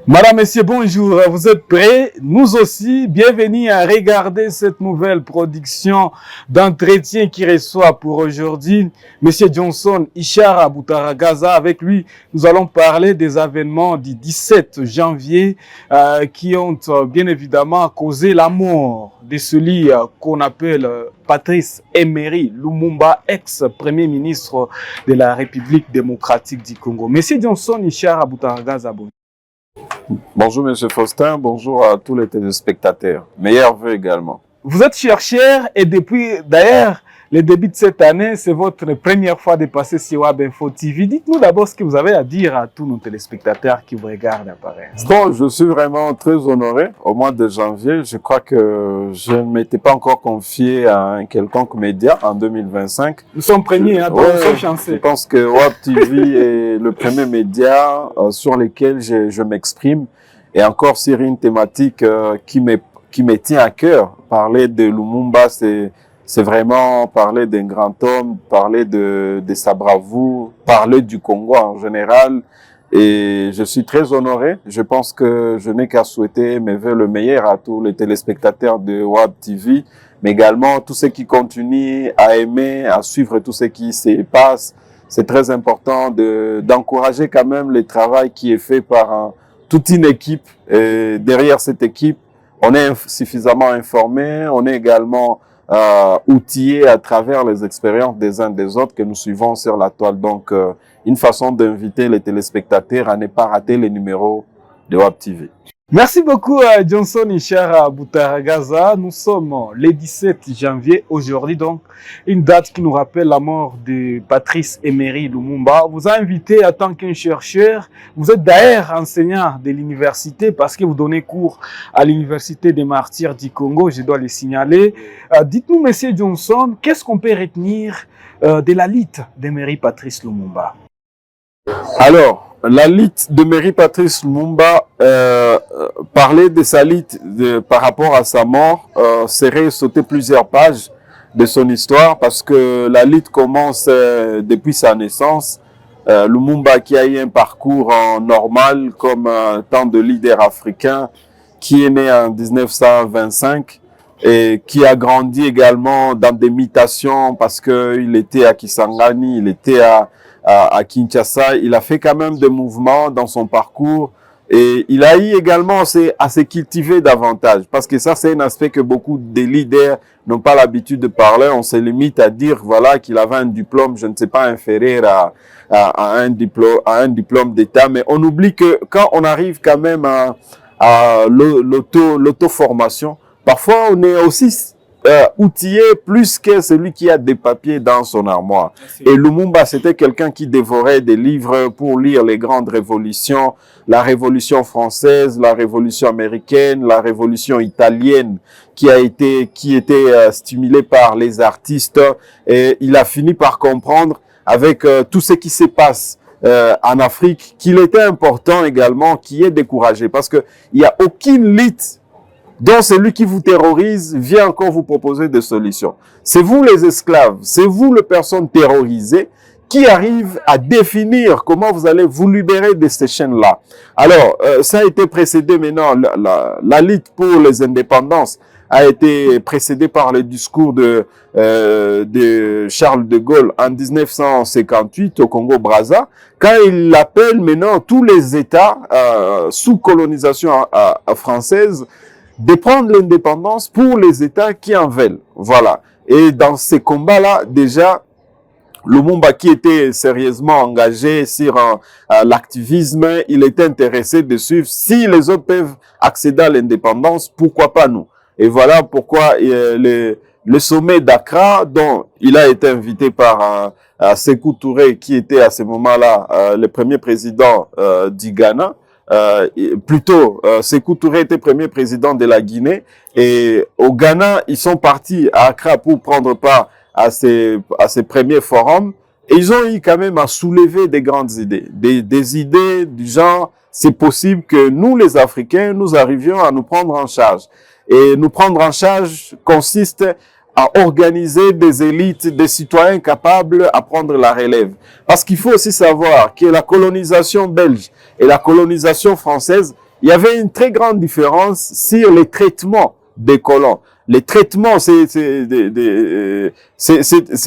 Madame, Messieurs, bonjour. Vous êtes prêts? Nous aussi. Bienvenue à regarder cette nouvelle production d'entretien qui reçoit pour aujourd'hui Monsieur Johnson Ishara Boutaragaza. Avec lui, nous allons parler des événements du 17 janvier qui ont bien évidemment causé la mort de celui qu'on appelle Patrice Emery Lumumba, ex-premier ministre de la République démocratique du Congo. Monsieur Johnson Ishara Boutaragaza, bonjour. Bonjour Monsieur Faustin, bonjour à tous les téléspectateurs. Meilleurs vœux également. Vous êtes chercheur et depuis d'ailleurs le début de cette année, c'est votre première fois de passer sur Web Info TV. Dites-nous d'abord ce que vous avez à dire à tous nos téléspectateurs qui vous regardent apparaître. Bon, je suis vraiment très honoré. Au mois de janvier, je crois que je ne m'étais pas encore confié à un quelconque média en 2025. Nous sommes premiers, hein, donc nous sommes chanceux. Je pense que Web TV est le premier média sur lequel je m'exprime. Et encore sur une thématique qui me tient à cœur. Parler de Lumumba, c'est vraiment parler d'un grand homme, parler de sa bravoure, parler du Congo en général. Et je suis très honoré. Je pense que je n'ai qu'à souhaiter mes vœux le meilleur à tous les téléspectateurs de Web TV, mais également tous ceux qui continuent à aimer, à suivre tout ce qui se passe. C'est très important d'encourager quand même le travail qui est fait par toute une équipe. Et derrière cette équipe, on est suffisamment informé, on est également outillé à travers les expériences des uns des autres que nous suivons sur la toile. Donc, une façon d'inviter les téléspectateurs à ne pas rater les numéros de Web TV. Merci beaucoup à Johnson Ishara Boutaragaza. Nous sommes le 17 janvier aujourd'hui, donc une date qui nous rappelle la mort de Patrice Emery Lumumba. Vous a invité en tant qu'un chercheur. Vous êtes d'ailleurs enseignant de l'université parce que vous donnez cours à l'université des martyrs du Congo, je dois le signaler. Dites-nous, Monsieur Johnson, qu'est-ce qu'on peut retenir de la lutte d'Emery Patrice Lumumba? Alors, la lutte de Emery Patrice Lumumba, parler de sa lutte par rapport à sa mort serait sauter plusieurs pages de son histoire parce que la lutte commence depuis sa naissance. Lumumba qui a eu un parcours normal comme tant de leaders africains, qui est né en 1925 et qui a grandi également dans des mutations parce que il était à Kisangani, il était à Kinshasa. Il a fait quand même des mouvements dans son parcours et il a eu également à se cultiver davantage parce que ça c'est un aspect que beaucoup de leaders n'ont pas l'habitude de parler. On se limite à dire voilà qu'il avait un diplôme, je ne sais pas, inférieur à un diplôme d'État, mais on oublie que quand on arrive quand même à l'auto-formation, parfois on est aussi outillé plus que celui qui a des papiers dans son armoire. Et Lumumba, c'était quelqu'un qui dévorait des livres pour lire les grandes révolutions, la Révolution française, la Révolution américaine, la Révolution italienne, qui était stimulée par les artistes. Et il a fini par comprendre avec tout ce qui se passe en Afrique qu'il était important également qu'il y ait découragé, parce que il y a aucune lutte donc celui qui vous terrorise vient encore vous proposer des solutions. C'est vous les esclaves, c'est vous les personnes terrorisées qui arrivent à définir comment vous allez vous libérer de ces chaînes-là. Alors, ça a été précédé maintenant, la lutte pour les indépendances a été précédée par le discours de Charles de Gaulle en 1958 au Congo-Brazza, quand il appelle maintenant tous les États sous colonisation française de prendre l'indépendance pour les États qui en veulent. Voilà. Et dans ces combats-là, déjà, Lumumba, qui était sérieusement engagé sur l'activisme, il était intéressé de suivre. Si les autres peuvent accéder à l'indépendance, pourquoi pas nous? Et voilà pourquoi le sommet d'Accra, dont il a été invité par Sékou Touré, qui était à ce moment-là le premier président du Ghana, Sékou Touré était premier président de la Guinée, et au Ghana, ils sont partis à Accra pour prendre part à ces premiers forums, et ils ont eu quand même à soulever des grandes idées, des idées du genre, c'est possible que nous les Africains, nous arrivions à nous prendre en charge. Et nous prendre en charge consiste à organiser des élites, des citoyens capables à prendre la relève. Parce qu'il faut aussi savoir que la colonisation belge et la colonisation française il y avait une très grande différence sur les traitements des colons. Les traitements, c'est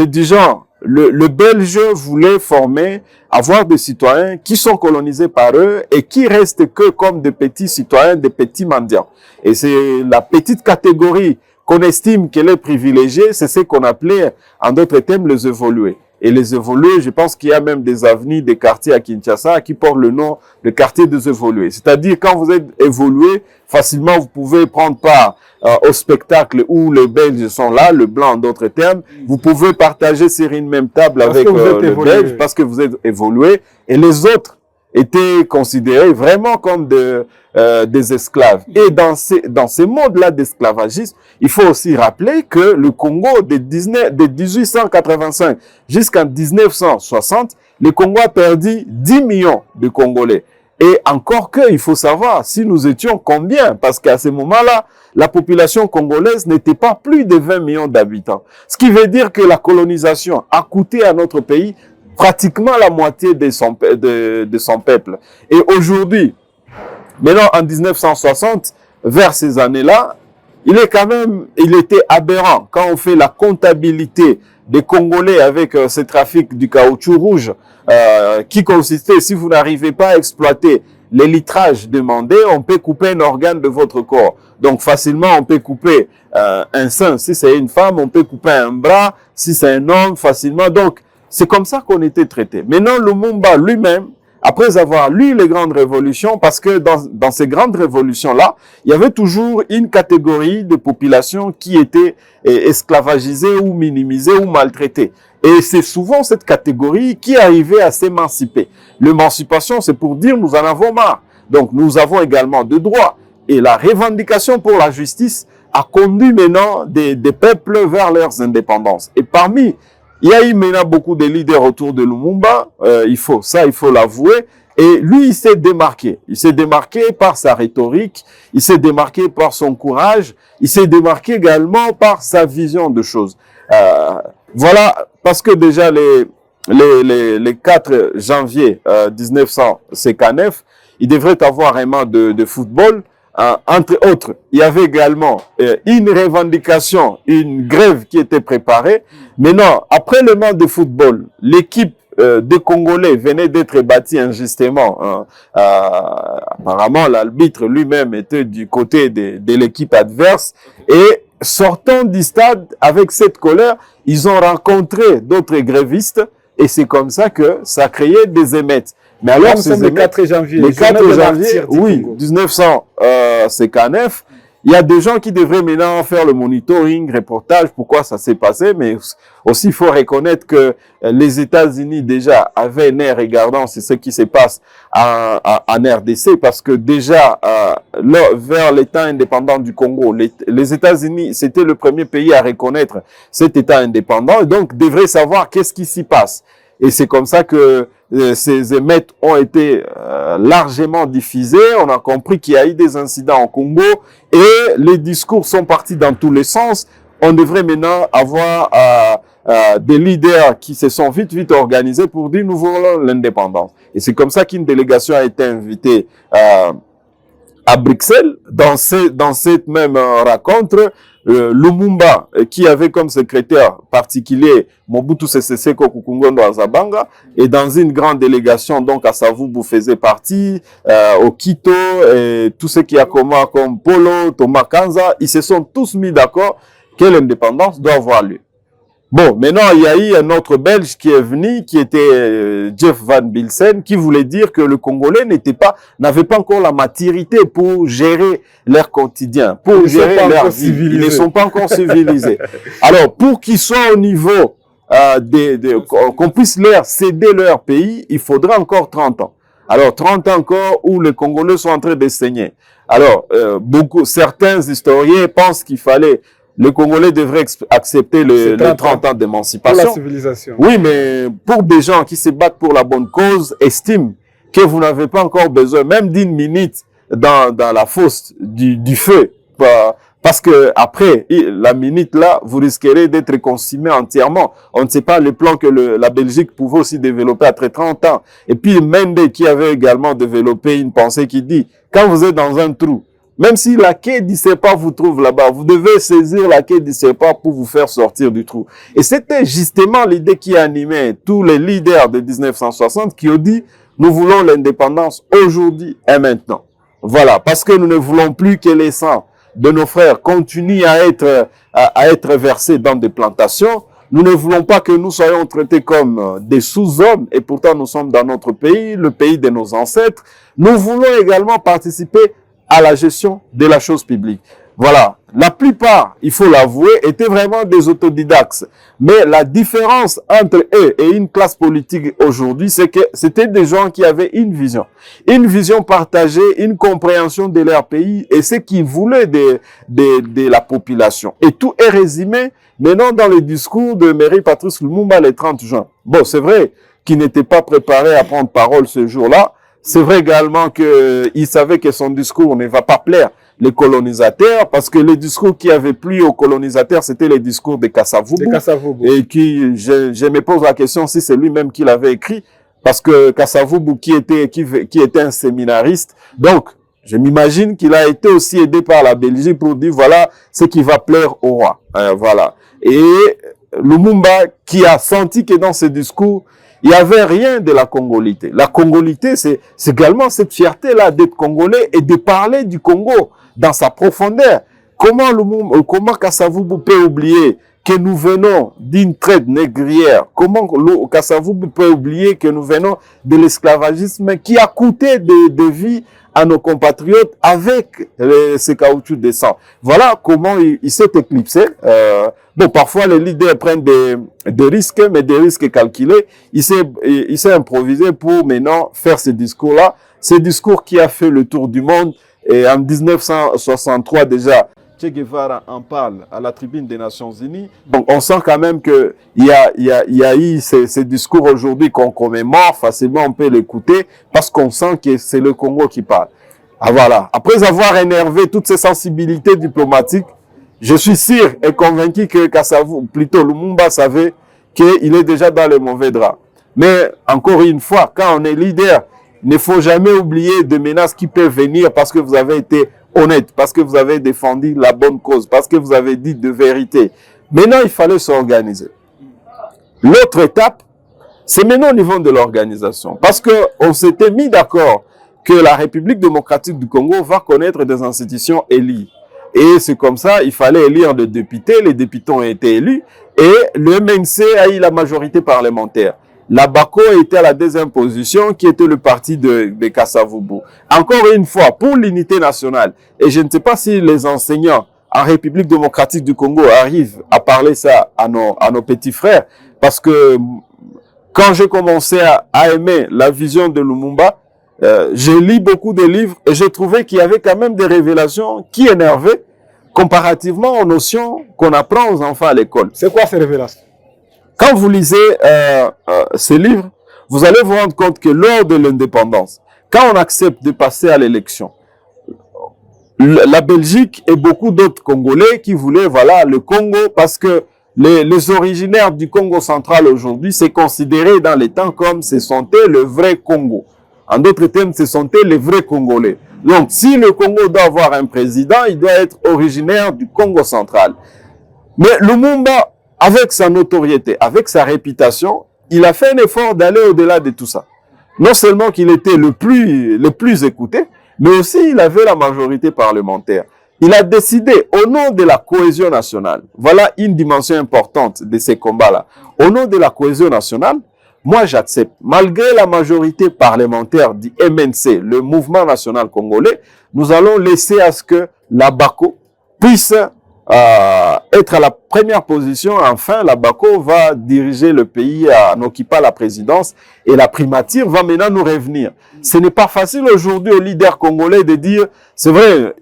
du genre, le Belge voulait former, avoir des citoyens qui sont colonisés par eux et qui restent que comme des petits citoyens, des petits mendiants. Et c'est la petite catégorie qu'on estime qu'elle est privilégiée, c'est ce qu'on appelait, en d'autres termes, les évolués. Et les évolués, je pense qu'il y a même des avenues, des quartiers à Kinshasa qui portent le nom de quartier des évolués. C'est-à-dire, quand vous êtes évolué, facilement, vous pouvez prendre part au spectacle où les Belges sont là, le blanc en d'autres termes. Vous pouvez partager sur une même table avec le Belge parce que vous êtes évolué. Et les autres étaient considérés vraiment comme des esclaves. Et dans ces modes-là d'esclavagisme, il faut aussi rappeler que le Congo de 1885 jusqu'en 1960, le Congo a perdu 10 millions de Congolais. Et encore que, il faut savoir si nous étions combien, parce qu'à ce moment-là, la population congolaise n'était pas plus de 20 millions d'habitants. Ce qui veut dire que la colonisation a coûté à notre pays pratiquement la moitié de son peuple. Et aujourd'hui, maintenant en 1960, vers ces années-là, il était aberrant quand on fait la comptabilité des Congolais avec ce trafic du caoutchouc rouge qui consistait, si vous n'arrivez pas à exploiter les litrages demandés, on peut couper un organe de votre corps. Donc facilement, on peut couper un sein si c'est une femme, on peut couper un bras si c'est un homme facilement. Donc c'est comme ça qu'on était traité. Maintenant, Lumumba lui-même, après avoir lu les grandes révolutions, parce que dans ces grandes révolutions-là, il y avait toujours une catégorie de population qui était esclavagisée ou minimisée ou maltraitée. Et c'est souvent cette catégorie qui arrivait à s'émanciper. L'émancipation, c'est pour dire nous en avons marre. Donc nous avons également des droits. Et la revendication pour la justice a conduit maintenant des peuples vers leurs indépendances. Et il y a eu maintenant beaucoup de leaders autour de Lumumba, il faut l'avouer. Et lui, il s'est démarqué. Il s'est démarqué par sa rhétorique, il s'est démarqué par son courage, il s'est démarqué également par sa vision de choses. Voilà, parce que déjà les 4 janvier 1959, il devrait avoir un match de football. Entre autres, il y avait également une revendication, une grève qui était préparée. Maintenant, après le match de football, l'équipe des Congolais venait d'être bâtie injustement. Apparemment, l'arbitre lui-même était du côté de l'équipe adverse. Et sortant du stade avec cette colère, ils ont rencontré d'autres grévistes et c'est comme ça que ça créait des émeutes. Mais alors, c'est le 4 janvier. Le 4 janvier, oui, 1959, il y a des gens qui devraient maintenant faire le monitoring, reportage, pourquoi ça s'est passé, mais aussi il faut reconnaître que les États-Unis déjà avaient un air regardant sur ce qui se passe en RDC, parce que déjà, vers l'État indépendant du Congo, les États-Unis, c'était le premier pays à reconnaître cet État indépendant, et donc devraient savoir qu'est-ce qui s'y passe. Et c'est comme ça que ces émeutes ont été largement diffusées. On a compris qu'il y a eu des incidents au Congo et les discours sont partis dans tous les sens. On devrait maintenant avoir des leaders qui se sont vite organisés pour dire nous voulons l'indépendance. Et c'est comme ça qu'une délégation a été invitée à Bruxelles. Dans cette même rencontre, Lumumba, qui avait comme secrétaire particulier Mobutu Sese Seko Kukungondo Azabanga, et dans une grande délégation, donc à Savubu faisait partie, au Quito, et tout ce qui a comme Polo, Thomas Kanza, ils se sont tous mis d'accord que l'indépendance doit avoir lieu. Bon, maintenant, il y a eu un autre Belge qui est venu, qui était Jeff Van Bilsen, qui voulait dire que le Congolais n'avait pas encore la maturité pour gérer leur quotidien, pour gérer leur vie. Ils ne sont pas encore civilisés. Alors, pour qu'ils soient au niveau qu'on puisse leur céder leur pays, il faudra encore 30 ans. Alors, 30 ans encore où les Congolais sont en train de saigner. Alors, certains historiens pensent qu'il fallait le Congolais devrait accepter les 30 ans d'émancipation. Pour la civilisation. Oui, mais pour des gens qui se battent pour la bonne cause, estiment que vous n'avez pas encore besoin, même d'une minute dans la fosse du feu, Parce que après la minute là, vous risquerez d'être consumé entièrement. On ne sait pas le plan que la Belgique pouvait aussi développer après 30 ans. Et puis Mende qui avait également développé une pensée qui dit, quand vous êtes dans un trou, même si la quai du serpent vous trouve là-bas, vous devez saisir la quai du serpent pour vous faire sortir du trou. Et c'était justement l'idée qui animait tous les leaders de 1960 qui ont dit, nous voulons l'indépendance aujourd'hui et maintenant. Voilà, parce que nous ne voulons plus que les sangs de nos frères continuent à être versés dans des plantations. Nous ne voulons pas que nous soyons traités comme des sous-hommes et pourtant nous sommes dans notre pays, le pays de nos ancêtres. Nous voulons également participer à la gestion de la chose publique. Voilà. La plupart, il faut l'avouer, étaient vraiment des autodidactes. Mais la différence entre eux et une classe politique aujourd'hui, c'est que c'était des gens qui avaient une vision partagée, une compréhension de leur pays et ce qu'ils voulaient de la population. Et tout est résumé maintenant dans le discours de Mary Patrice Lumumba le 30 juin. Bon, c'est vrai qu'il n'était pas préparé à prendre parole ce jour-là. C'est vrai également qu'il savait que son discours ne va pas plaire les colonisateurs, parce que les discours qui avaient plu aux colonisateurs, c'était les discours de Kasavubu. Et qui, je me pose la question si c'est lui-même qui l'avait écrit, parce que Kasavubu qui était un séminariste, donc je m'imagine qu'il a été aussi aidé par la Belgique pour dire voilà ce qui va plaire au roi. Voilà. Et Lumumba qui a senti que dans ce discours, il n'y avait rien de la congolité. La congolité, c'est également cette fierté-là d'être congolais et de parler du Congo dans sa profondeur. Comment Kasavubu peut oublier que nous venons d'une traite négrière? Comment Kasavubu peut oublier que nous venons de l'esclavagisme qui a coûté de vies à nos compatriotes avec ces caoutchoucs de sang? Voilà comment il s'est éclipsé. Bon, parfois les leaders prennent des risques, mais des risques calculés. Il s'est improvisé pour maintenant faire ce discours-là. Ce discours qui a fait le tour du monde. Et en 1963 déjà, Che Guevara en parle à la tribune des Nations Unies. Donc on sent quand même que il y a eu ces discours aujourd'hui qu'on commémore. Facilement on peut l'écouter parce qu'on sent que c'est le Congo qui parle. Ah voilà. Après avoir énervé toutes ces sensibilités diplomatiques, je suis sûr et convaincu que plutôt Lumumba savait qu'il est déjà dans le mauvais drap. Mais encore une fois, quand on est leader, il ne faut jamais oublier des menaces qui peuvent venir parce que vous avez été honnête, parce que vous avez défendu la bonne cause, parce que vous avez dit de vérité. Maintenant, il fallait s'organiser. L'autre étape, c'est maintenant au niveau de l'organisation. Parce qu'on s'était mis d'accord que la République démocratique du Congo va connaître des institutions élies. Et c'est comme ça, il fallait élire des députés, les députés ont été élus, et le MNC a eu la majorité parlementaire. La BACO était à la deuxième position, qui était le parti de Kasavubu. Encore une fois, pour l'unité nationale, et je ne sais pas si les enseignants en République démocratique du Congo arrivent à parler ça à nos petits frères, parce que quand j'ai commencé à aimer la vision de Lumumba, j'ai lu beaucoup de livres et j'ai trouvé qu'il y avait quand même des révélations qui énervaient comparativement aux notions qu'on apprend aux enfants à l'école. C'est quoi ces révélations? Quand vous lisez ces livres, vous allez vous rendre compte que lors de l'indépendance, quand on accepte de passer à l'élection, la Belgique et beaucoup d'autres Congolais qui voulaient, voilà, le Congo, parce que les originaires du Congo central aujourd'hui, c'est considéré dans les temps comme ce sont le vrai Congo. En d'autres termes, ce sont les vrais Congolais. Donc, si le Congo doit avoir un président, il doit être originaire du Congo central. Mais Lumumba, avec sa notoriété, avec sa réputation, il a fait un effort d'aller au-delà de tout ça. Non seulement qu'il était le plus écouté, mais aussi il avait la majorité parlementaire. Il a décidé, au nom de la cohésion nationale, voilà une dimension importante de ces combats-là. Au nom de la cohésion nationale, moi j'accepte, malgré la majorité parlementaire du MNC, le Mouvement National Congolais, nous allons laisser à ce que la BACO puisse être à la première position. Enfin, la BACO va diriger le pays en occupant la présidence et la primature va maintenant nous revenir. Ce n'est pas facile aujourd'hui aux leaders congolais de dire, c'est vrai,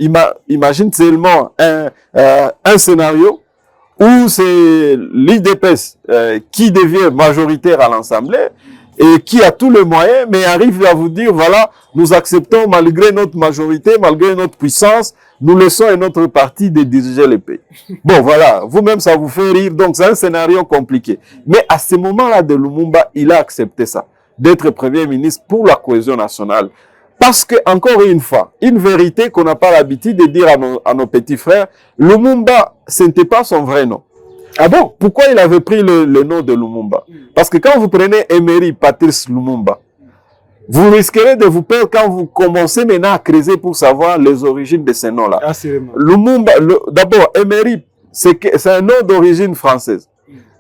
imagine seulement un scénario où c'est l'IDPS qui devient majoritaire à l'Assemblée et qui a tous les moyens, mais arrive à vous dire, voilà, nous acceptons malgré notre majorité, malgré notre puissance, nous laissons à notre parti de diriger le pays. Bon, voilà, vous-même, ça vous fait rire, donc c'est un scénario compliqué. Mais à ce moment-là de Lumumba, il a accepté ça, d'être Premier ministre pour la cohésion nationale. Parce que, encore une fois, une vérité qu'on n'a pas l'habitude de dire à nos petits frères, Lumumba, ce n'était pas son vrai nom. Ah bon? Pourquoi il avait pris le nom de Lumumba? Parce que quand vous prenez Emery Patrice Lumumba, vous risquerez de vous perdre quand vous commencez maintenant à creuser pour savoir les origines de ces noms-là. Ah, Lumumba, d'abord, Emery, c'est un nom d'origine française.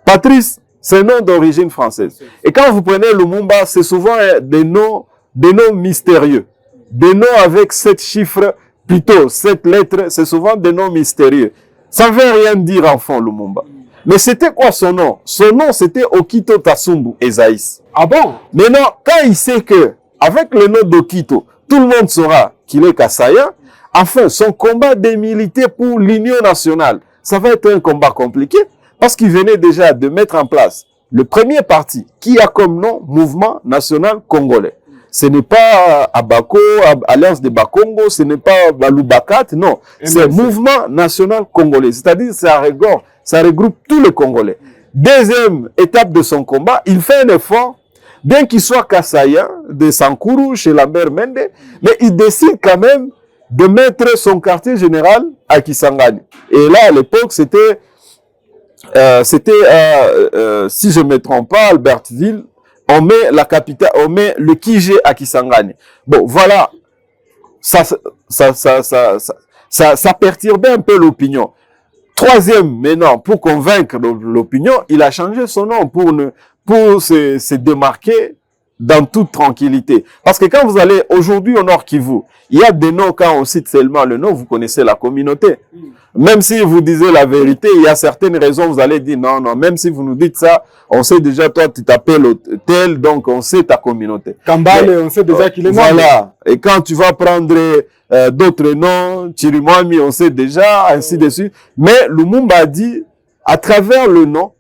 Patrice, c'est un nom d'origine française. Et quand vous prenez Lumumba, c'est souvent des noms mystérieux. Des noms avec 7 chiffres, plutôt 7 lettres, c'est souvent des noms mystérieux. Ça ne veut rien dire en fond, Lumumba. Mais c'était quoi son nom? Son nom, c'était Okito Tasumbu Ezaïs. Ah bon? Maintenant, quand il sait que, avec le nom d'Okito, tout le monde saura qu'il est Kassaïen, enfin, son combat de militer pour l'union nationale, ça va être un combat compliqué, parce qu'il venait déjà de mettre en place le premier parti qui a comme nom Mouvement National Congolais. Ce n'est pas Abako, Alliance de Bakongo, ce n'est pas Balubakat, non. C'est Mouvement National Congolais. C'est-à-dire, ça regroupe tous les Congolais. Deuxième étape de son combat, il fait un effort, bien qu'il soit Kassaïen, de Sankuru, chez Lambert Mende, mais il décide quand même de mettre son quartier général à Kisangani. Et là, à l'époque, c'était, si je ne me trompe pas, Albertville. On met la capitale, on met le Kijé à Kisangani. Bon, voilà. Ça perturbait un peu l'opinion. Troisième, maintenant, pour convaincre l'opinion, il a changé son nom pour se démarquer dans toute tranquillité. Parce que quand vous allez aujourd'hui au Nord Kivu, il y a des noms, quand on cite seulement le nom, vous connaissez la communauté. Même si vous disiez la vérité, il y a certaines raisons, vous allez dire non, même si vous nous dites ça, on sait déjà, toi, tu t'appelles tel, donc on sait ta communauté. Kambale, on sait déjà qu'il est noble. Voilà. Et quand tu vas prendre d'autres noms, Chirimwami, on sait déjà, ainsi de suite. Mais Lumumba a dit, à travers le nom,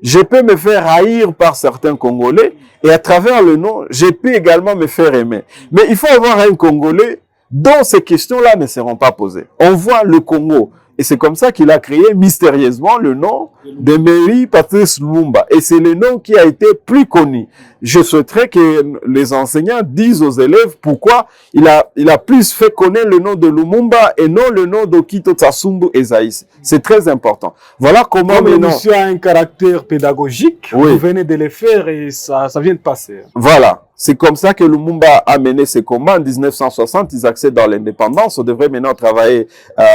je peux me faire haïr par certains Congolais, et à travers le nom, je peux également me faire aimer. Mais il faut avoir un Congolais dont ces questions-là ne seront pas posées. On voit le Congo. Et c'est comme ça qu'il a créé mystérieusement le nom d'Emery Patrice Lumumba. Et c'est le nom qui a été plus connu. Je souhaiterais que les enseignants disent aux élèves pourquoi il a plus fait connaître le nom de Lumumba et non le nom d'Okito Tasumbu Ezaïs. C'est très important. Voilà comment comme maintenant... l'émission a un caractère pédagogique, oui. Vous venez de le faire et ça vient de passer. Voilà. C'est comme ça que Lumumba a mené ses combats. En 1960, ils accèdent dans l'indépendance. On devrait maintenant travailler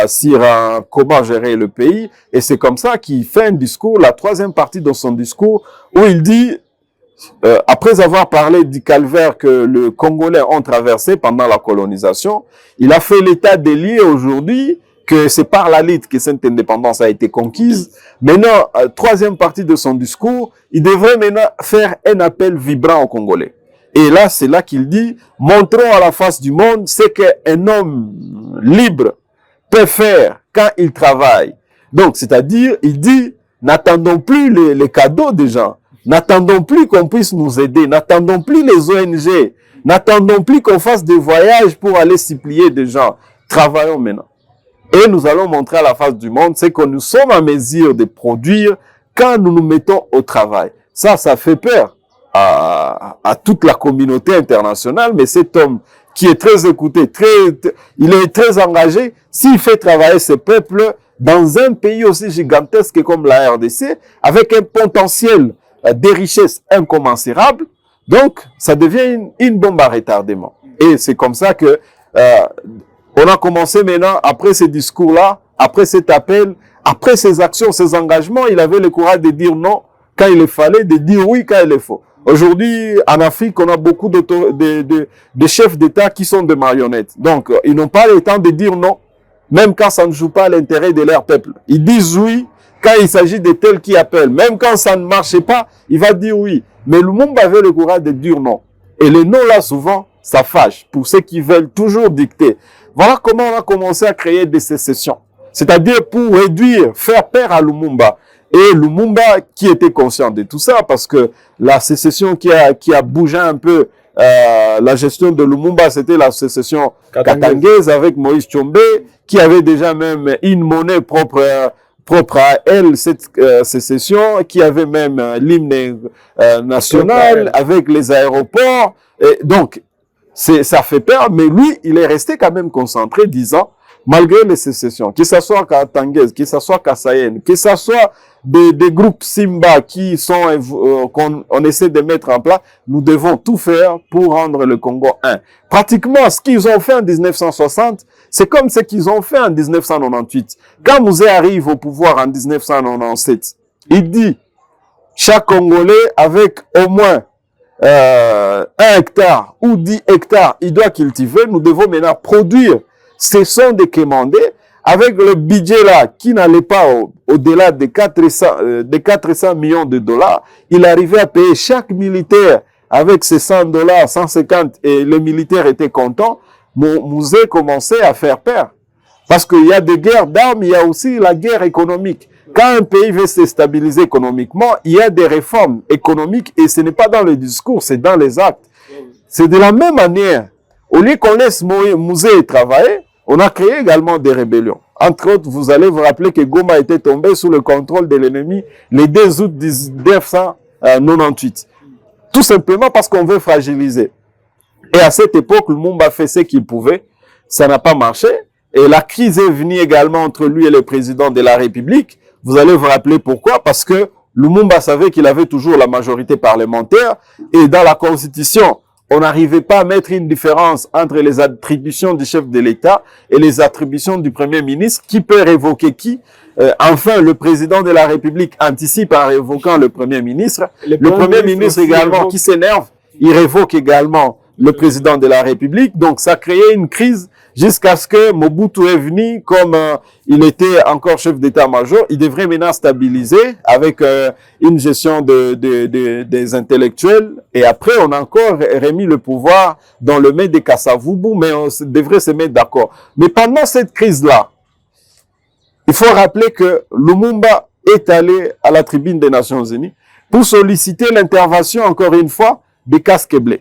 sur comment gérer le pays. Et c'est comme ça qu'il fait un discours, la troisième partie de son discours, où il dit, après avoir parlé du calvaire que les Congolais ont traversé pendant la colonisation, il a fait l'état des lieux aujourd'hui, que c'est par la lutte que cette indépendance a été conquise. Maintenant, troisième partie de son discours, il devrait maintenant faire un appel vibrant aux Congolais. Et là, c'est là qu'il dit, montrons à la face du monde ce qu'un homme libre peut faire quand il travaille. Donc, c'est-à-dire, il dit, n'attendons plus les cadeaux des gens, n'attendons plus qu'on puisse nous aider, n'attendons plus les ONG, n'attendons plus qu'on fasse des voyages pour aller supplier des gens. Travaillons maintenant. Et nous allons montrer à la face du monde ce que nous sommes en mesure de produire quand nous nous mettons au travail. Ça fait peur à toute la communauté internationale, mais cet homme qui est très écouté, il est très engagé, s'il fait travailler ses peuples dans un pays aussi gigantesque comme la RDC, avec un potentiel de richesse incommensurable, donc ça devient une bombe à retardement. Et c'est comme ça que on a commencé maintenant, après ces discours-là, après cet appel, après ces actions, ces engagements, il avait le courage de dire non quand il le fallait, de dire oui quand il le faut. Aujourd'hui, en Afrique, on a beaucoup de chefs d'État qui sont des marionnettes. Donc, ils n'ont pas le temps de dire non, même quand ça ne joue pas l'intérêt de leur peuple. Ils disent oui quand il s'agit de tels qui appellent. Même quand ça ne marche pas, il va dire oui. Mais Lumumba avait le courage de dire non. Et les non-là, souvent, ça fâche pour ceux qui veulent toujours dicter. Voilà comment on a commencé à créer des sécessions. C'est-à-dire pour réduire, faire peur à Lumumba. Et Lumumba qui était conscient de tout ça, parce que la sécession qui a bougé un peu la gestion de Lumumba, c'était la sécession katangaise avec Moïse Tshombe, qui avait déjà même une monnaie propre à elle, cette sécession, qui avait même l'hymne national avec les aéroports. Et donc, ça fait peur, mais lui, il est resté quand même concentré, disant, malgré les sécessions, que ce soit Katanguez, que ce soit Kassayen, que ce soit des groupes Simba qui sont qu'on essaie de mettre en place, nous devons tout faire pour rendre le Congo un. Pratiquement, ce qu'ils ont fait en 1960, c'est comme ce qu'ils ont fait en 1998. Quand Mouzé arrive au pouvoir en 1997, il dit, chaque Congolais avec au moins 1 hectare ou 10 hectares, il doit cultiver. Nous devons maintenant produire. Ce sont des commandés avec le budget là qui n'allait pas au-delà de 400 millions de dollars. Il arrivait à payer chaque militaire avec ses 100 dollars, 150 et le militaire était content. Mouzé commençait à faire peur. Parce qu'il y a des guerres d'armes, il y a aussi la guerre économique. Quand un pays veut se stabiliser économiquement, il y a des réformes économiques et ce n'est pas dans le discours, c'est dans les actes. C'est de la même manière. Au lieu qu'on laisse Mouzé travailler, on a créé également des rébellions. Entre autres, vous allez vous rappeler que Goma était tombé sous le contrôle de l'ennemi le 2 août 1998. Tout simplement parce qu'on veut fragiliser. Et à cette époque, Lumumba fait ce qu'il pouvait. Ça n'a pas marché. Et la crise est venue également entre lui et le président de la République. Vous allez vous rappeler pourquoi. Parce que Lumumba savait qu'il avait toujours la majorité parlementaire. Et dans la Constitution, on n'arrivait pas à mettre une différence entre les attributions du chef de l'État et les attributions du Premier ministre. Qui peut révoquer qui? Enfin, le président de la République anticipe en révoquant le Premier ministre. Le Premier ministre également qui s'énerve, il révoque également le président de la République. Donc, ça créait une crise jusqu'à ce que Mobutu est venu, comme il était encore chef d'état-major, il devrait maintenant stabiliser avec une gestion des intellectuels. Et après, on a encore remis le pouvoir dans le main des Kasavubu, mais on devrait se mettre d'accord. Mais pendant cette crise-là, il faut rappeler que Lumumba est allé à la tribune des Nations Unies pour solliciter l'intervention, encore une fois, des casques bleus.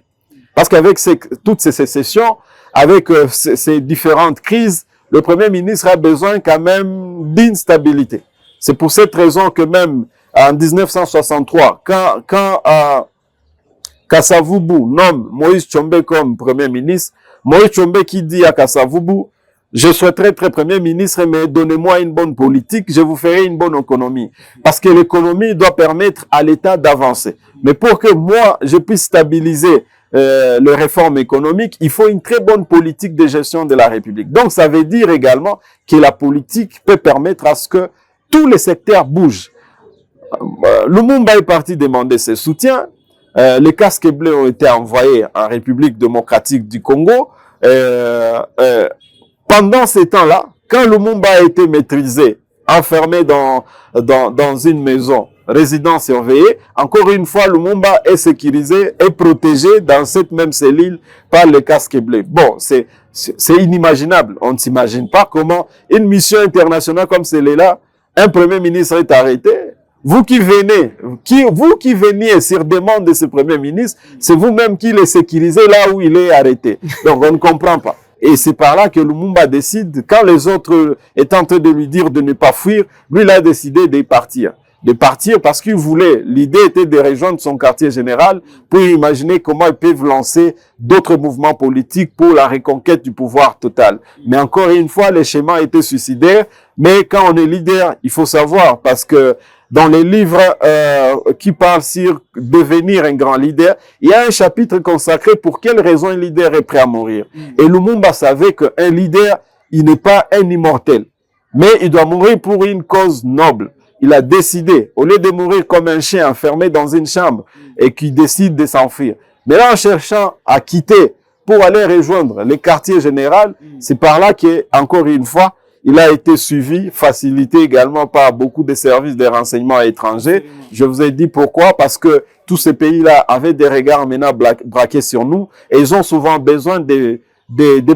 Parce qu'avec toutes ces sécessions, avec ces différentes crises, le Premier ministre a besoin quand même d'une stabilité. C'est pour cette raison que même en 1963, quand Kasavubu nomme Moïse Tshombe comme Premier ministre, Moïse Tshombe qui dit à Kasavubu, je souhaiterais être Premier ministre, mais donnez-moi une bonne politique, je vous ferai une bonne économie. Parce que l'économie doit permettre à l'État d'avancer. Mais pour que moi, je puisse stabiliser les réformes économiques, il faut une très bonne politique de gestion de la République. Donc, ça veut dire également que la politique peut permettre à ce que tous les secteurs bougent. Lumumba est parti demander ses soutiens. Les casques bleus ont été envoyés en République démocratique du Congo. Pendant ces temps-là, quand Lumumba a été maîtrisé, enfermé dans une maison, résidence surveillée, encore une fois, Lumumba est sécurisé et protégé dans cette même cellule par les casques bleus. Bon, c'est inimaginable. On ne s'imagine pas comment une mission internationale comme celle-là, un premier ministre est arrêté. Vous qui veniez sur demande de ce premier ministre, c'est vous-même qui le sécurisez là où il est arrêté. Donc, on ne comprend pas. Et c'est par là que Lumumba décide, quand les autres étaient en train de lui dire de ne pas fuir, lui, il a décidé de partir. De partir parce qu'il voulait, l'idée était de rejoindre son quartier général pour imaginer comment ils peuvent lancer d'autres mouvements politiques pour la reconquête du pouvoir total. Mais encore une fois, les schémas étaient suicidaires. Mais quand on est leader, il faut savoir, parce que dans les livres qui parlent sur devenir un grand leader, il y a un chapitre consacré pour quelles raisons un leader est prêt à mourir. Et Lumumba savait qu'un leader, il n'est pas un immortel, mais il doit mourir pour une cause noble. Il a décidé, au lieu de mourir comme un chien enfermé dans une chambre et qui décide de s'enfuir, mais là en cherchant à quitter pour aller rejoindre le quartier général, c'est par là qu'encore une fois, il a été suivi, facilité également par beaucoup de services de renseignement étrangers. Je vous ai dit pourquoi, parce que tous ces pays-là avaient des regards maintenant braqués sur nous et ils ont souvent besoin des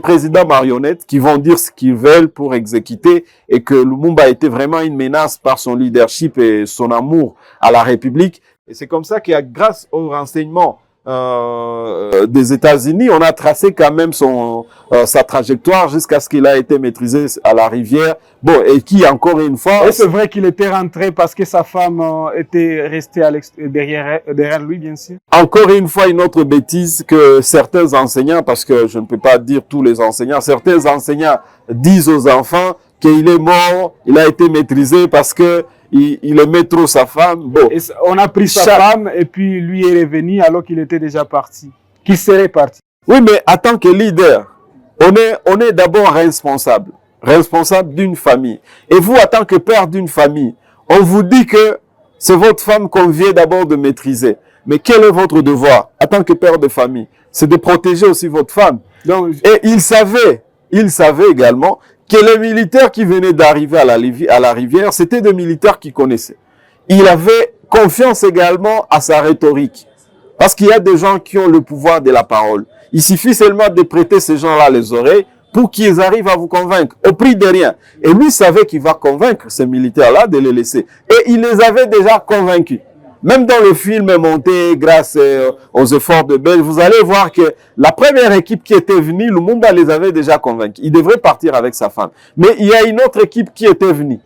présidents marionnettes qui vont dire ce qu'ils veulent pour exécuter, et que Lumumba était vraiment une menace par son leadership et son amour à la République. Et c'est comme ça qu'il y a, grâce aux renseignements des États-Unis, on a tracé quand même sa trajectoire jusqu'à ce qu'il a été maîtrisé à la rivière. Bon, et qui, encore une fois... Et c'est vrai qu'il était rentré parce que sa femme était restée derrière lui, bien sûr. Encore une fois, une autre bêtise que certains enseignants, parce que je ne peux pas dire tous les enseignants, certains enseignants disent aux enfants qu'il est mort, il a été maîtrisé parce que il aimait trop sa femme. Bon, et on a pris sa femme et puis lui est revenu alors qu'il était déjà parti, qu'il serait parti. Oui, mais en tant que leader, on est d'abord responsable d'une famille. Et vous, en tant que père d'une famille, on vous dit que c'est votre femme qu'on vient d'abord de maîtriser. Mais quel est votre devoir en tant que père de famille? C'est de protéger aussi votre femme. Donc, et il savait également que les militaires qui venaient d'arriver à la rivière, c'était des militaires qu'il connaissait. Il avait confiance également à sa rhétorique. Parce qu'il y a des gens qui ont le pouvoir de la parole. Il suffit seulement de prêter ces gens-là les oreilles pour qu'ils arrivent à vous convaincre, au prix de rien. Et lui savait qu'il va convaincre ces militaires-là de les laisser. Et il les avait déjà convaincus. Même dans le film monté grâce aux efforts de Belge, vous allez voir que la première équipe qui était venue, Lumumba les avait déjà convaincus. Il devrait partir avec sa femme. Mais il y a une autre équipe qui était venue,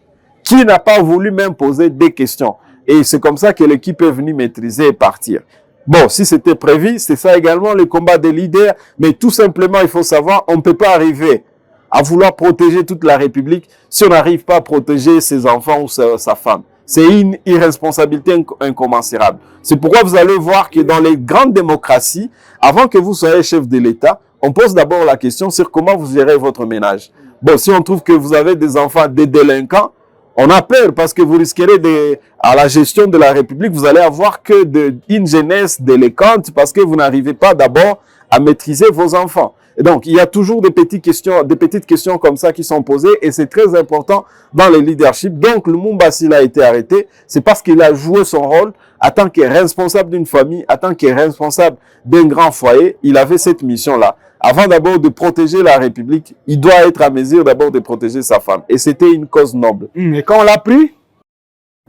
qui n'a pas voulu même poser des questions. Et c'est comme ça que l'équipe est venue maîtriser et partir. Bon, si c'était prévu, c'est ça également le combat des leaders. Mais tout simplement, il faut savoir, on ne peut pas arriver à vouloir protéger toute la République si on n'arrive pas à protéger ses enfants ou sa femme. C'est une irresponsabilité incommensurable. C'est pourquoi vous allez voir que dans les grandes démocraties, avant que vous soyez chef de l'État, on pose d'abord la question sur comment vous gérez votre ménage. Bon, si on trouve que vous avez des enfants, des délinquants, on a peur parce que vous risquerez à la gestion de la République, vous allez avoir que une jeunesse délinquante parce que vous n'arrivez pas d'abord à maîtriser vos enfants. Et donc, il y a toujours des petites questions comme ça qui sont posées et c'est très important dans le leadership. Donc, Lumumba, s'il a été arrêté, c'est parce qu'il a joué son rôle en tant que responsable d'une famille, en tant que responsable d'un grand foyer. Il avait cette mission-là. Avant d'abord de protéger la République, il doit être à mesure d'abord de protéger sa femme. Et c'était une cause noble. Et quand on l'a pris?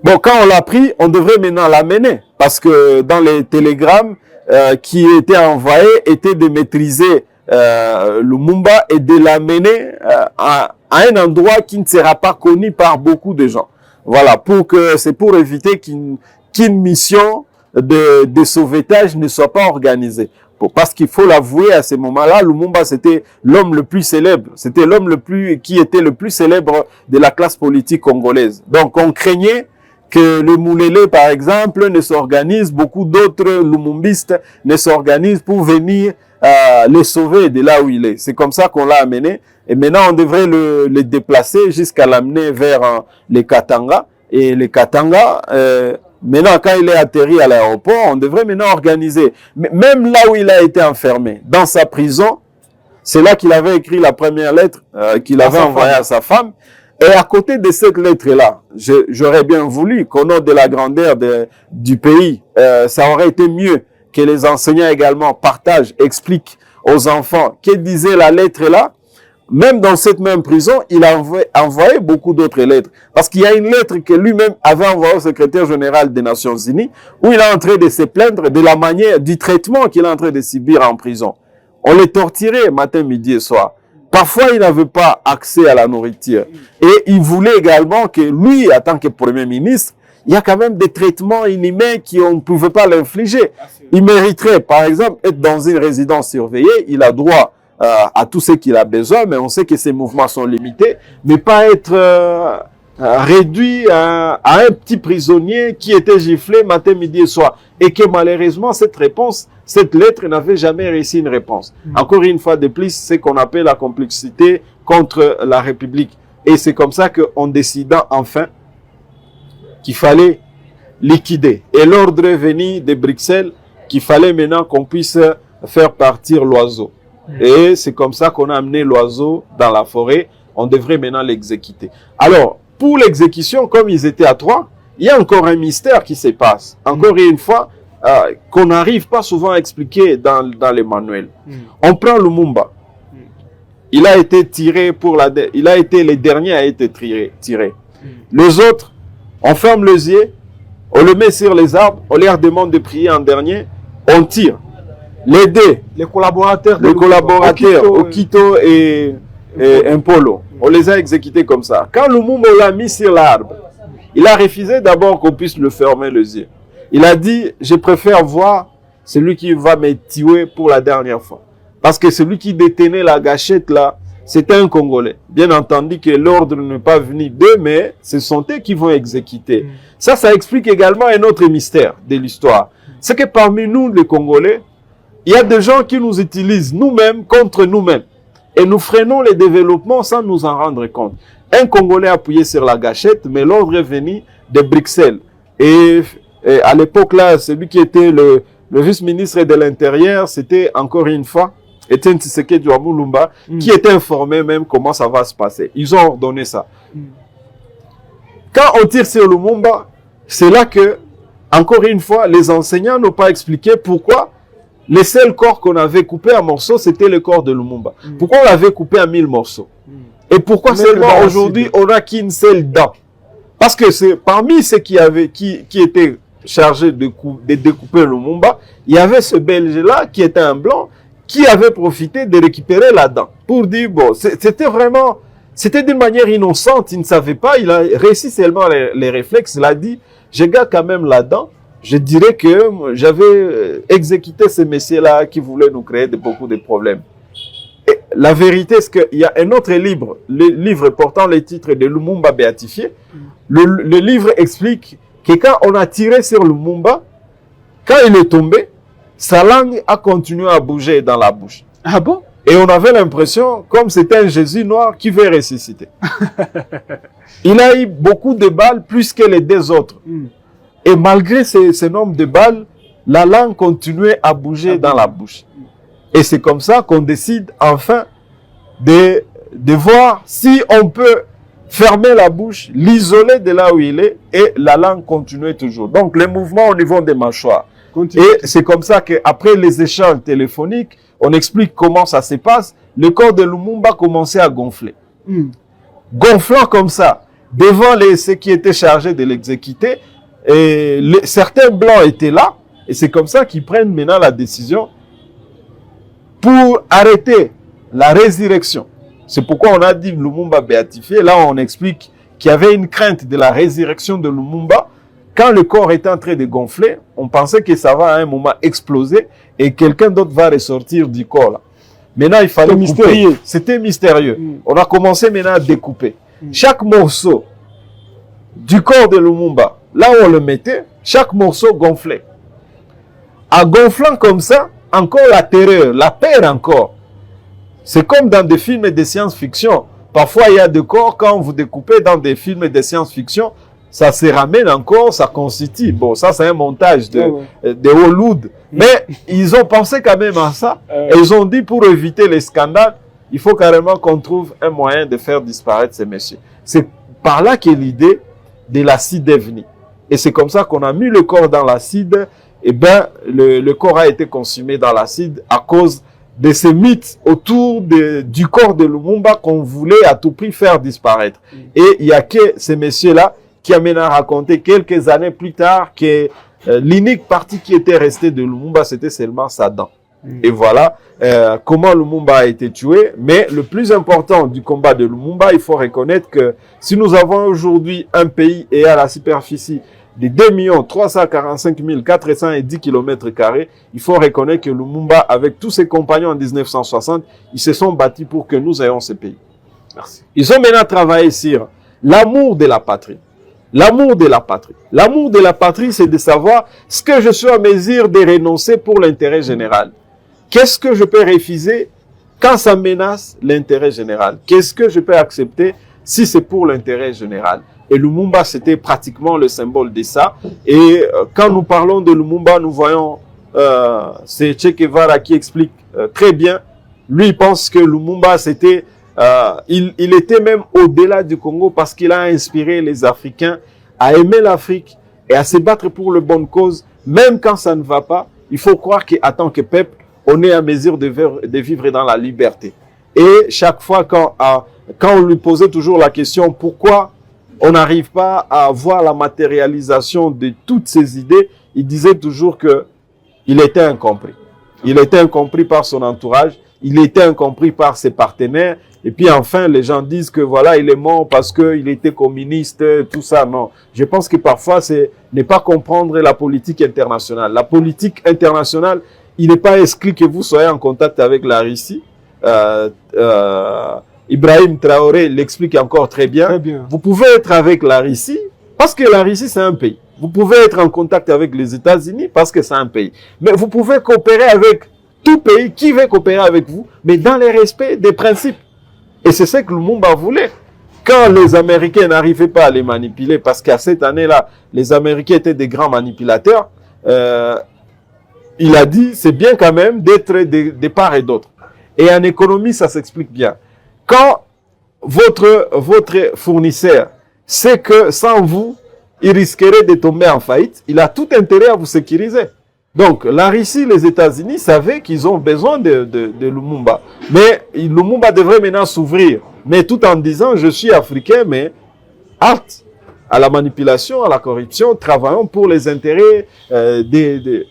Bon, quand on l'a pris, on devrait maintenant l'amener. Parce que dans les télégrammes qui étaient envoyés, étaient de maîtriser Lumumba et de l'amener à un endroit qui ne sera pas connu par beaucoup de gens. Voilà, c'est pour éviter qu'une mission de sauvetage ne soit pas organisée. Parce qu'il faut l'avouer, à ce moment-là, Lumumba, c'était l'homme le plus célèbre. C'était l'homme qui était le plus célèbre de la classe politique congolaise. Donc, on craignait que le Moulélé, par exemple, ne s'organise, beaucoup d'autres lumumbistes ne s'organisent pour venir les sauver de là où il est. C'est comme ça qu'on l'a amené. Et maintenant, on devrait le déplacer jusqu'à l'amener vers les Katanga. Et les Katanga, maintenant, quand il est atterri à l'aéroport, on devrait maintenant organiser. Mais même là où il a été enfermé, dans sa prison, c'est là qu'il avait écrit la première lettre qu'il avait envoyée à sa femme. Et à côté de cette lettre-là, j'aurais bien voulu qu'au nom de la grandeur du pays, ça aurait été mieux que les enseignants également partagent, expliquent aux enfants que disait la lettre-là. Même dans cette même prison, il a envoyé beaucoup d'autres lettres. Parce qu'il y a une lettre que lui-même avait envoyée au secrétaire général des Nations Unies, où il est en train de se plaindre de la manière, du traitement qu'il est en train de subir en prison. On les torturait matin, midi et soir. Parfois, il n'avait pas accès à la nourriture. Et il voulait également que lui, en tant que Premier ministre, il y a quand même des traitements inhumains qu'on ne pouvait pas l'infliger. Il mériterait, par exemple, être dans une résidence surveillée. Il a droit à tout ce qu'il a besoin, mais on sait que ses mouvements sont limités. Mais pas être réduit à un petit prisonnier qui était giflé matin, midi et soir. Et que malheureusement, cette lettre n'avait jamais réussi une réponse. Encore une fois de plus, c'est qu'on appelle la complexité contre la République. Et c'est comme ça qu'on décida enfin qu'il fallait liquider. Et l'ordre est venu de Bruxelles qu'il fallait maintenant qu'on puisse faire partir l'oiseau. Et c'est comme ça qu'on a amené l'oiseau dans la forêt. On devrait maintenant l'exécuter. Alors, pour l'exécution, comme ils étaient à 3, il y a encore un mystère qui se passe. Encore une fois, qu'on n'arrive pas souvent à expliquer dans les manuels. On prend Lumumba. Il a été tiré il a été le dernier à être tiré. Les autres, on ferme les yeux, on le met sur les arbres, on leur demande de prier en dernier, on tire. l'aider. Les collaborateurs de Les Lumumba. collaborateurs, Okito, Okito et Impolo. On les a exécutés comme ça. Quand Lumumba l'a mis sur l'arbre, il a refusé d'abord qu'on puisse le fermer les yeux. Il a dit, je préfère voir celui qui va me tuer pour la dernière fois. Parce que celui qui détenait la gâchette là, c'était un Congolais. Bien entendu que l'ordre n'est pas venu d'eux, mais ce sont eux qui vont exécuter. Ça explique également un autre mystère de l'histoire. C'est que parmi nous, les Congolais, il y a des gens qui nous utilisent nous-mêmes contre nous-mêmes. Et nous freinons les développements sans nous en rendre compte. Un Congolais appuyé sur la gâchette, mais l'ordre est venu de Bruxelles. Et à l'époque là, celui qui était le vice-ministre de l'Intérieur, c'était encore une fois Etienne Tshisekedi Lumumba, qui était informé même comment ça va se passer. Ils ont ordonné ça. Quand on tire sur Lumumba, c'est là que, encore une fois, les enseignants n'ont pas expliqué pourquoi les seuls corps qu'on avait coupés en morceaux, c'était le corps de Lumumba. Pourquoi on l'avait coupé en 1000 morceaux? Et pourquoi seulement aujourd'hui, on n'a qu'une seule dent? Parce que c'est parmi ceux qui étaient chargés de découper Lumumba, il y avait ce Belge-là qui était un blanc, qui avait profité de récupérer la dent. Pour dire, bon, c'était d'une manière innocente, il ne savait pas, il a réussi seulement les réflexes, il a dit, je garde quand même la dent. Je dirais que j'avais exécuté ce messieurs-là qui voulaient nous créer beaucoup de problèmes. Et la vérité, c'est qu'il y a un autre livre, le livre portant le titre de Lumumba béatifié. Le livre explique que quand on a tiré sur Lumumba, quand il est tombé, sa langue a continué à bouger dans la bouche. Ah bon? Et on avait l'impression, comme c'était un Jésus noir qui veut ressusciter. Il a eu beaucoup de balles, plus que les deux autres. Et malgré ce nombre de balles, la langue continuait à bouger dans la bouche. Et c'est comme ça qu'on décide enfin de voir si on peut fermer la bouche, l'isoler de là où il est, et la langue continuait toujours. Donc les mouvements au niveau des mâchoires. Continue. Et c'est comme ça qu'après les échanges téléphoniques, on explique comment ça se passe. Le corps de Lumumba commençait à gonfler. Gonflant comme ça, devant ceux qui étaient chargés de l'exécuter, et certains blancs étaient là, et c'est comme ça qu'ils prennent maintenant la décision pour arrêter la résurrection. C'est pourquoi on a dit Lumumba béatifié. Là, on explique qu'il y avait une crainte de la résurrection de Lumumba. Quand le corps était en train de gonfler, on pensait que ça va à un moment exploser et quelqu'un d'autre va ressortir du corps là. Maintenant, il fallait couper. C'était mystérieux. On a commencé maintenant à découper. Chaque morceau du corps de Lumumba, là où on le mettait, chaque morceau gonflait. En gonflant comme ça, encore la terreur, la peur encore. C'est comme dans des films de science-fiction. Parfois, il y a des corps, quand vous découpez dans des films de science-fiction, ça se ramène encore, ça constitue. Bon, ça, c'est un montage de Hollywood. Mais ils ont pensé quand même à ça. Et ils ont dit, pour éviter les scandales, il faut carrément qu'on trouve un moyen de faire disparaître ces messieurs. C'est par là que l'idée de l'acide est venue. Et c'est comme ça qu'on a mis le corps dans l'acide. Et bien, le corps a été consumé dans l'acide à cause de ces mythes autour du corps de Lumumba qu'on voulait à tout prix faire disparaître. Et il n'y a que ces messieurs-là qui amènent à raconter quelques années plus tard que l'unique partie qui était restée de Lumumba, c'était seulement sa dent. Et voilà comment Lumumba a été tué. Mais le plus important du combat de Lumumba, il faut reconnaître que si nous avons aujourd'hui un pays et à la superficie de 2 345 410 km², il faut reconnaître que Lumumba, avec tous ses compagnons en 1960, ils se sont battus pour que nous ayons ce pays. Merci. Ils ont maintenant travaillé sur l'amour de la patrie. L'amour de la patrie. L'amour de la patrie, c'est de savoir ce que je suis en mesure de renoncer pour l'intérêt général. Qu'est-ce que je peux refuser quand ça menace l'intérêt général? Qu'est-ce que je peux accepter si c'est pour l'intérêt général? Et Lumumba, c'était pratiquement le symbole de ça. Et quand nous parlons de Lumumba, nous voyons, c'est Che Guevara qui explique très bien. Lui, il pense que Lumumba, c'était, il était même au-delà du Congo parce qu'il a inspiré les Africains à aimer l'Afrique et à se battre pour le bonne cause. Même quand ça ne va pas, il faut croire qu'en tant que peuple, on est à mesure de vivre dans la liberté. Et chaque fois, quand on lui posait toujours la question, pourquoi on n'arrive pas à voir la matérialisation de toutes ces idées, il disait toujours que il était incompris. Il était incompris par son entourage, il était incompris par ses partenaires. Et puis enfin, les gens disent que voilà, il est mort parce qu'il était communiste, tout ça. Non, je pense que parfois, c'est ne pas comprendre la politique internationale. La politique internationale, il n'est pas exclu que vous soyez en contact avec la Russie. Ibrahim Traoré l'explique encore très bien. Très bien. Vous pouvez être avec la Russie parce que la Russie, c'est un pays. Vous pouvez être en contact avec les États-Unis parce que c'est un pays. Mais vous pouvez coopérer avec tout pays qui veut coopérer avec vous, mais dans le respect des principes. Et c'est ce que Lumumba voulait. Quand les Américains n'arrivaient pas à les manipuler, parce qu'à cette année-là, les Américains étaient des grands manipulateurs, il a dit, c'est bien quand même d'être de part et d'autre. Et en économie, ça s'explique bien. Quand votre fournisseur sait que sans vous, il risquerait de tomber en faillite, il a tout intérêt à vous sécuriser. Donc, la Russie, les États-Unis savaient qu'ils ont besoin de Lumumba. Mais Lumumba devrait maintenant s'ouvrir. Mais tout en disant, je suis africain, mais apte à la manipulation, à la corruption, travaillons pour les intérêts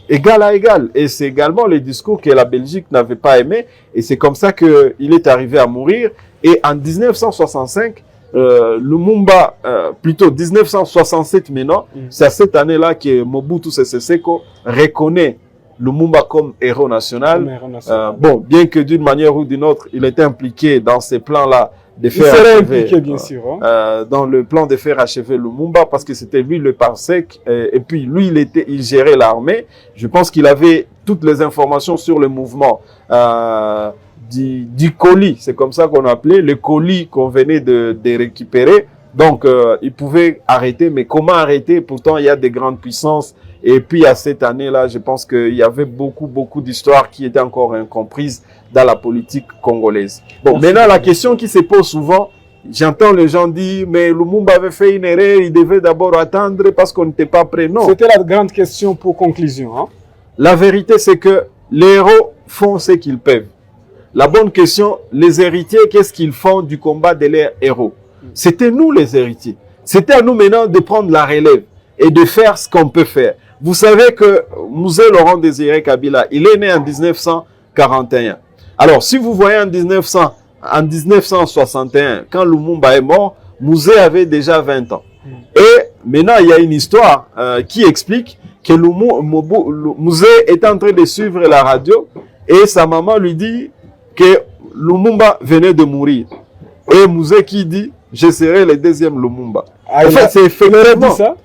égal à égal. Et c'est également le discours que la Belgique n'avait pas aimé. Et c'est comme ça qu'il est arrivé à mourir. Et en 1965, Lumumba, plutôt 1967 maintenant, c'est à cette année-là que Mobutu Sese Seko reconnaît Lumumba comme héros national. Bon, bien que d'une manière ou d'une autre, il était impliqué dans ces plans-là de faire achever, bien sûr, dans le plan de faire achever Lumumba, parce que c'était lui le parsec, et puis lui, il gérait l'armée. Je pense qu'il avait toutes les informations sur le mouvement du colis, c'est comme ça qu'on appelait, le colis qu'on venait de récupérer. Donc, il pouvait arrêter, mais comment arrêter? Pourtant, il y a des grandes puissances. Et puis, à cette année-là, je pense qu'il y avait beaucoup d'histoires qui étaient encore incomprises dans la politique congolaise. Bon, maintenant, la question qui se pose souvent, j'entends les gens dire, mais Lumumba avait fait une erreur, il devait d'abord attendre parce qu'on n'était pas prêt. Non. C'était la grande question pour conclusion. Hein? La vérité, c'est que les héros font ce qu'ils peuvent. La bonne question, les héritiers, qu'est-ce qu'ils font du combat de leurs héros? C'était nous les héritiers. C'était à nous maintenant de prendre la relève et de faire ce qu'on peut faire. Vous savez que Mouzé Laurent Désiré Kabila, il est né en 1941. Alors, si vous voyez en 1961, quand Lumumba est mort, Mouzé avait déjà 20 ans. Et maintenant, il y a une histoire qui explique que Mouzé est en train de suivre la radio et sa maman lui dit que Lumumba venait de mourir. Et Mouzé qui dit, je serai le deuxième Lumumba. En fait, c'est effectivement ça.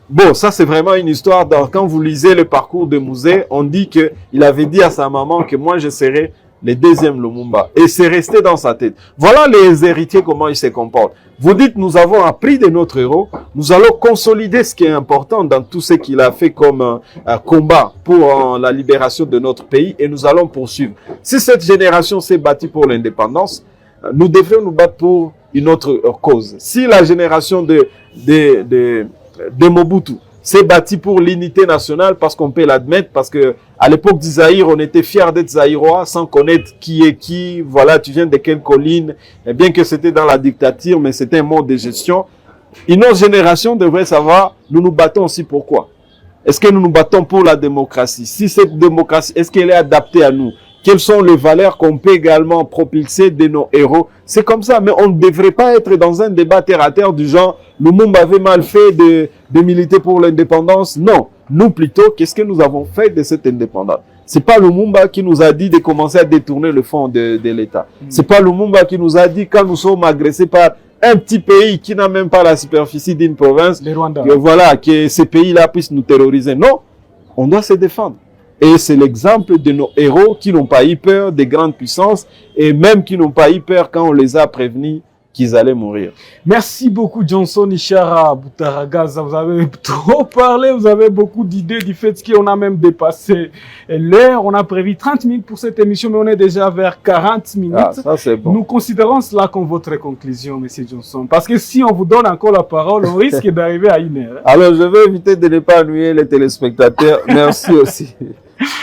Bon, ça c'est vraiment une histoire. Quand vous lisez le parcours de Mouzé, on dit que il avait dit à sa maman que moi je serai le deuxième Lumumba. Et c'est resté dans sa tête. Voilà les héritiers, comment ils se comportent. Vous dites, nous avons appris de notre héros. Nous allons consolider ce qui est important dans tout ce qu'il a fait comme combat pour la libération de notre pays. Et nous allons poursuivre. Si cette génération s'est bâtie pour l'indépendance, nous devrions nous battre pour une autre cause. Si la génération de Mobutu s'est bâtie pour l'unité nationale, parce qu'on peut l'admettre, parce que à l'époque du Zaïre, on était fiers d'être zaïrois sans connaître qui est qui, voilà, tu viens de quelle colline, et bien que c'était dans la dictature, mais c'était un mode de gestion. Une autre génération devrait savoir, nous nous battons aussi pourquoi? Est-ce que nous nous battons pour la démocratie? Si cette démocratie, est-ce qu'elle est adaptée à nous? Quelles sont les valeurs qu'on peut également propulser de nos héros? C'est comme ça, mais on ne devrait pas être dans un débat terre à terre du genre Lumumba avait mal fait de militer pour l'indépendance. Non, nous plutôt, qu'est-ce que nous avons fait de cette indépendance? C'est pas Lumumba qui nous a dit de commencer à détourner le fonds de l'État. C'est pas Lumumba qui nous a dit quand nous sommes agressés par un petit pays qui n'a même pas la superficie d'une province, que voilà, que ces pays-là puissent nous terroriser. Non, on doit se défendre. Et c'est l'exemple de nos héros qui n'ont pas eu peur des grandes puissances et même qui n'ont pas eu peur quand on les a prévenus qu'ils allaient mourir. Merci beaucoup Johnson Ishara Boutaragaza. Vous avez trop parlé, vous avez beaucoup d'idées du fait qu'on a même dépassé l'heure. On a prévu 30 minutes pour cette émission, mais on est déjà vers 40 minutes. Ah, ça c'est bon. Nous considérons cela comme votre conclusion, Monsieur Johnson. Parce que si on vous donne encore la parole, on risque d'arriver à une heure. Alors je vais éviter de ne pas ennuyer les téléspectateurs. Merci aussi.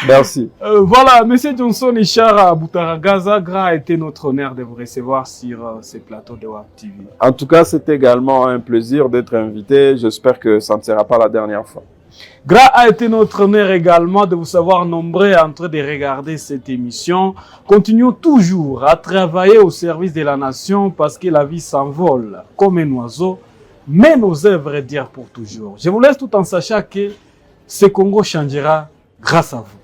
Merci. Voilà, Monsieur Johnson Ishara Boutaragaza, grand a été notre honneur de vous recevoir sur ce plateau de WAP TV. En tout cas, c'est également un plaisir d'être invité. J'espère que ça ne sera pas la dernière fois. Gras a été notre honneur également de vous savoir nombreux en train de regarder cette émission. Continuons toujours à travailler au service de la nation parce que la vie s'envole comme un oiseau, mais nos œuvres durent pour toujours. Je vous laisse tout en sachant que ce Congo changera grâce à vous.